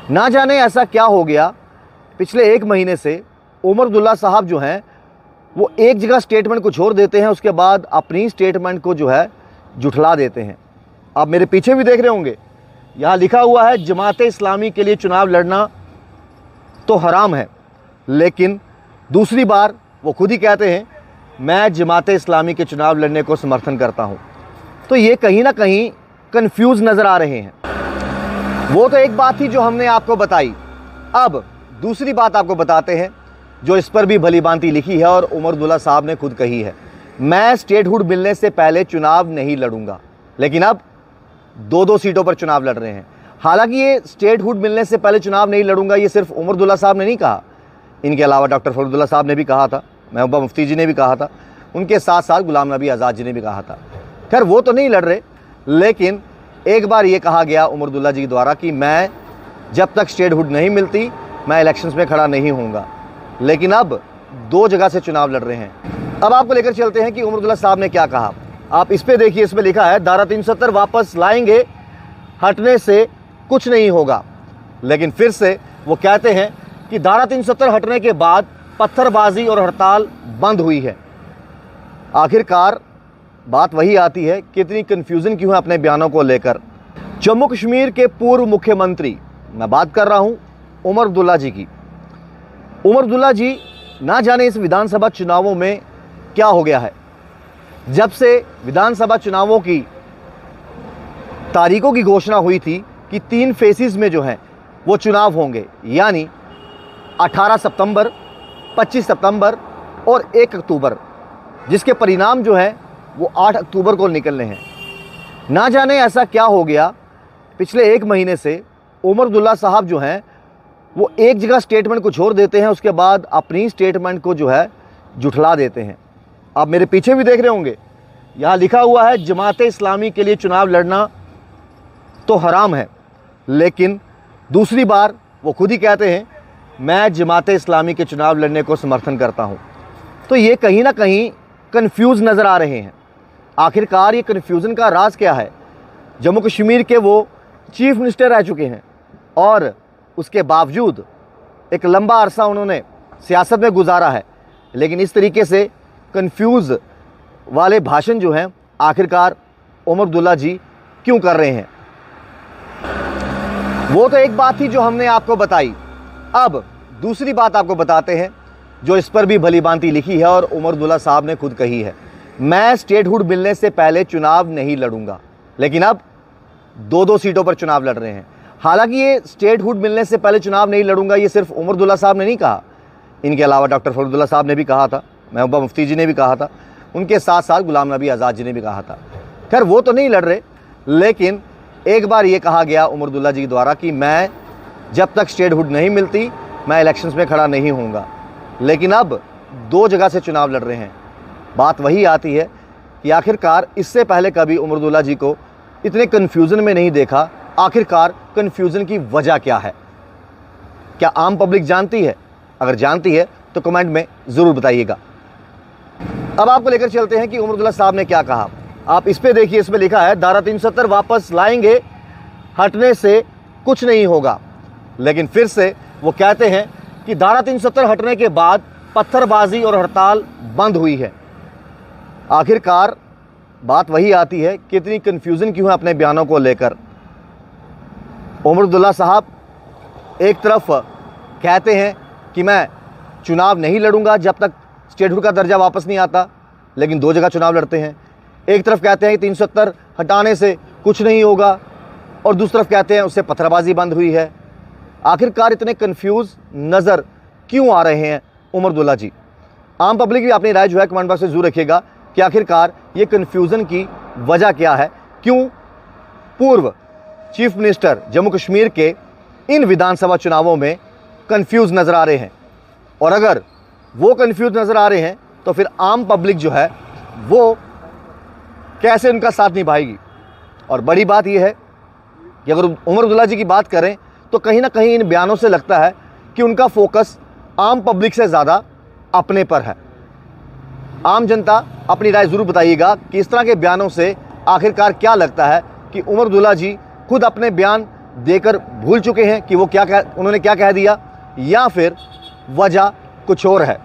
ना जाने ऐसा क्या हो गया, पिछले एक महीने से उमर अब्दुल्ला साहब जो हैं वो एक जगह स्टेटमेंट को छोड़ देते हैं, उसके बाद अपनी स्टेटमेंट को जो है जुठला देते हैं। आप मेरे पीछे भी देख रहे होंगे, यहाँ लिखा हुआ है जमाते इस्लामी के लिए चुनाव लड़ना तो हराम है, लेकिन दूसरी बार वो खुद ही कहते हैं मैं जमाते इस्लामी के चुनाव लड़ने को समर्थन करता हूँ। तो ये कहीं ना कहीं कंफ्यूज नज़र आ रहे हैं। वो तो एक बात थी जो हमने आपको बताई, अब दूसरी बात आपको बताते हैं जो इस पर भी भली भांति लिखी है और उमर अब्दुल्ला साहब ने खुद कही है। मैं स्टेटहुड मिलने से पहले चुनाव नहीं लड़ूंगा, लेकिन अब दो सीटों पर चुनाव लड़ रहे हैं। हालांकि ये स्टेटहुड मिलने से पहले चुनाव नहीं लड़ूंगा ये सिर्फ उमर अब्दुल्ला साहब ने नहीं कहा, इनके अलावा डॉक्टर फखरुद्दीन साहब ने भी कहा था, महबूबा मुफ्ती जी ने भी कहा था, उनके साथ साथ गुलाम नबी आज़ाद जी ने भी कहा था। खैर वो तो नहीं लड़ रहे, लेकिन एक बार ये कहा गया उमर अब्दुल्ला जी द्वारा कि मैं जब तक स्टेटहुड नहीं मिलती मैं इलेक्शंस में खड़ा नहीं होऊंगा, लेकिन अब दो जगह से चुनाव लड़ रहे हैं। अब आपको लेकर चलते हैं कि उमर अब्दुल्ला साहब ने क्या कहा। आप इस पे देखिए, इसमें लिखा है धारा 370 वापस लाएंगे, हटने से कुछ नहीं होगा। लेकिन फिर से वो कहते हैं कि धारा 370 हटने के बाद पत्थरबाजी और हड़ताल बंद हुई है। आखिरकार बात वही आती है कि इतनी कन्फ्यूजन क्यों है अपने बयानों को लेकर। जम्मू कश्मीर के पूर्व मुख्यमंत्री, मैं बात कर रहा हूं उमर अब्दुल्ला जी की। उमर अब्दुल्ला जी ना जाने इस विधानसभा चुनावों में क्या हो गया है। जब से विधानसभा चुनावों की तारीखों की घोषणा हुई थी कि 3 फेसेस में जो है वो चुनाव होंगे, यानी 18 सितंबर, 25 सितंबर और 1 अक्टूबर, जिसके परिणाम जो है वो 8 अक्टूबर को निकलने हैं। ना जाने ऐसा क्या हो गया, पिछले एक महीने से उमर अब्दुल्ला साहब जो हैं वो एक जगह स्टेटमेंट को छोड़ देते हैं, उसके बाद अपनी स्टेटमेंट को जो है जुठला देते हैं। आप मेरे पीछे भी देख रहे होंगे, यहाँ लिखा हुआ है जमाते इस्लामी के लिए चुनाव लड़ना तो हराम है, लेकिन दूसरी बार वो खुद ही कहते हैं मैं जमाते इस्लामी के चुनाव लड़ने को समर्थन करता हूँ। तो ये कहीं ना कहीं कंफ्यूज नज़र आ रहे हैं। आखिरकार ये कन्फ्यूज़न का राज क्या है। जम्मू कश्मीर के वो चीफ मिनिस्टर रह चुके हैं और उसके बावजूद एक लंबा अरसा उन्होंने सियासत में गुजारा है, लेकिन इस तरीके से कंफ्यूज वाले भाषण जो हैं आखिरकार उमर अब्दुल्ला जी क्यों कर रहे हैं। वो तो एक बात थी जो हमने आपको बताई, अब दूसरी बात आपको बताते हैं जो इस पर भी भली भांति लिखी है और उमर अब्दुल्ला साहब ने खुद कही है। मैं स्टेटहुड मिलने से पहले चुनाव नहीं लड़ूंगा, लेकिन अब दो सीटों पर चुनाव लड़ रहे हैं। हालांकि ये स्टेटहुड मिलने से पहले चुनाव नहीं लड़ूंगा ये सिर्फ उमर अब्दुल्ला साहब ने नहीं कहा, इनके अलावा डॉक्टर फखरुद्दीन साहब ने भी कहा था, महबूबा मुफ्ती जी ने भी कहा था, उनके साथ साथ गुलाम नबी आज़ाद जी ने भी कहा था। खैर वो तो नहीं लड़ रहे, लेकिन एक बार ये कहा गया उमर अब्दुल्ला जी द्वारा कि मैं जब तक स्टेटहुड नहीं मिलती मैं इलेक्शंस में खड़ा नहीं होऊंगा, लेकिन अब दो जगह से चुनाव लड़ रहे हैं। बात वही आती है कि आखिरकार इससे पहले कभी उमर अब्दुल्ला जी को इतने कन्फ्यूज़न में नहीं देखा। आखिरकार कन्फ्यूज़न की वजह क्या है, क्या आम पब्लिक जानती है? अगर जानती है तो कमेंट में ज़रूर बताइएगा। अब आपको लेकर चलते हैं कि उमर अब्दुल्ला साहब ने क्या कहा। आप इस पे देखिए, इसमें लिखा है धारा 370 वापस लाएंगे, हटने से कुछ नहीं होगा। लेकिन फिर से वो कहते हैं कि धारा 370 हटने के बाद पत्थरबाजी और हड़ताल बंद हुई है। आखिरकार बात वही आती है कि इतनी कन्फ्यूज़न क्यों है अपने बयानों को लेकर। उमर अब्दुल्ला साहब एक तरफ कहते हैं कि मैं चुनाव नहीं लड़ूंगा जब तक स्टेटहुड का दर्जा वापस नहीं आता, लेकिन दो जगह चुनाव लड़ते हैं। एक तरफ कहते हैं कि 370 हटाने से कुछ नहीं होगा और दूसरी तरफ कहते हैं उससे पत्थरबाजी बंद हुई है। आखिरकार इतने कंफ्यूज नज़र क्यों आ रहे हैं उमर अब्दुल्ला जी? आम पब्लिक भी अपनी राय जो है कमेंट बॉक्स में जरूर रखिएगा कि आखिरकार ये कन्फ्यूज़न की वजह क्या है, क्यों पूर्व चीफ मिनिस्टर जम्मू कश्मीर के इन विधानसभा चुनावों में कंफ्यूज नज़र आ रहे हैं। और अगर वो कंफ्यूज नज़र आ रहे हैं तो फिर आम पब्लिक जो है वो कैसे उनका साथ निभाएगी। और बड़ी बात यह है कि अगर उमर अब्दुल्ला जी की बात करें तो कहीं ना कहीं इन बयानों से लगता है कि उनका फोकस आम पब्लिक से ज़्यादा अपने पर है। आम जनता अपनी राय ज़रूर बताइएगा कि इस तरह के बयानों से आखिरकार क्या लगता है कि उमर अब्दुल्ला जी खुद अपने बयान देकर भूल चुके हैं कि वो उन्होंने क्या कह दिया, या फिर वजह कुछ और है।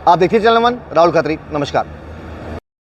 आप देखिए चैनल वन, राहुल खत्री, नमस्कार।